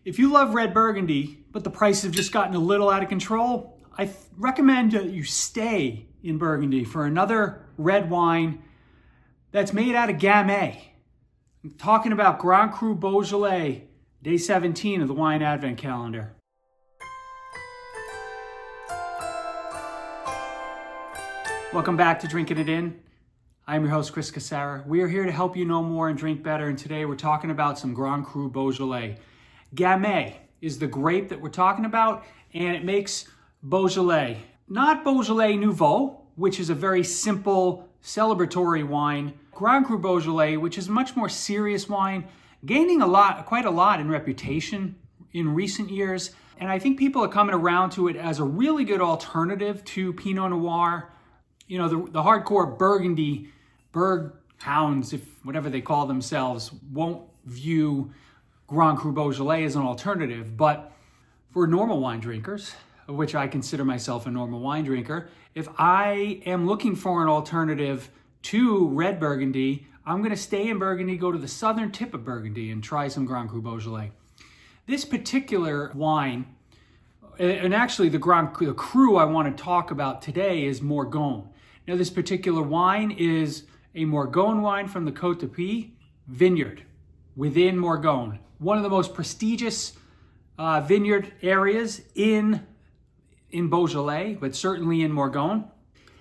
If you love Red Burgundy, but the prices have just gotten a little out of control, I recommend that you stay in Burgundy for another red wine that's made out of Gamay. I'm talking about Grand Cru Beaujolais, day 17 of the Wine Advent Calendar. Welcome back to Drinking It In. I'm your host, Chris Casara. We are here to help you know more and drink better, and today we're talking about some Grand Cru Beaujolais. Gamay is the grape that we're talking about, and it makes Beaujolais. Not Beaujolais Nouveau, which is a very simple celebratory wine. Grand Cru Beaujolais, which is a much more serious wine, gaining quite a lot in reputation in recent years. And I think people are coming around to it as a really good alternative to Pinot Noir. You know, the hardcore Burgundy, Berg hounds, if whatever they call themselves, won't view Grand Cru Beaujolais as an alternative. But for normal wine drinkers, of which I consider myself a normal wine drinker, if I am looking for an alternative to Red Burgundy, I'm going to stay in Burgundy, go to the southern tip of Burgundy, and try some Grand Cru Beaujolais. This particular wine, and actually the Cru I want to talk about today, is Morgon. Now, this particular wine is a Morgon wine from the Côte d'Épée vineyard within Morgon, one of the most prestigious vineyard areas in Beaujolais, but certainly in Morgon.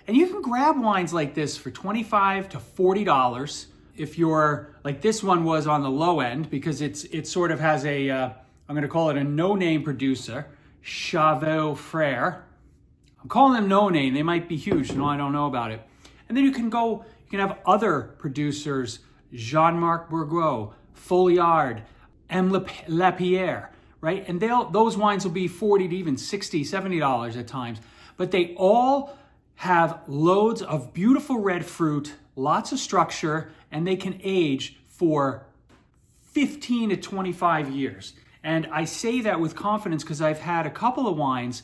And you can grab wines like this for $25 to $40 if you're, like this one was on the low end, because it sort of has a, I'm going to call it a no-name producer, Chauveau Frère. I'm calling them no-name. They might be huge, I don't know about it. And then you can have other producers, Jean-Marc Bourgault, Folliard, M. Lapierre, right? And those wines will be $40 to even $60, $70 at times. But they all have loads of beautiful red fruit, lots of structure, and they can age for 15 to 25 years. And I say that with confidence because I've had a couple of wines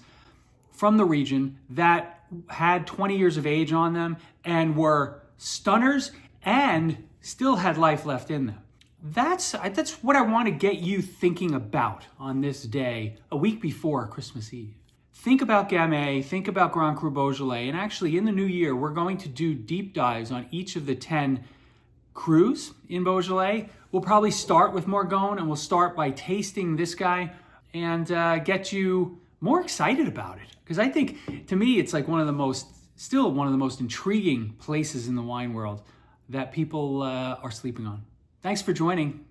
from the region that had 20 years of age on them and were stunners and still had life left in them. That's what I want to get you thinking about on this day, a week before Christmas Eve. Think about Gamay, think about Grand Cru Beaujolais, and actually in the new year, we're going to do deep dives on each of the 10 crus in Beaujolais. We'll probably start with Morgon, and we'll start by tasting this guy and get you more excited about it. Because I think, to me, it's like still one of the most intriguing places in the wine world that people are sleeping on. Thanks for joining.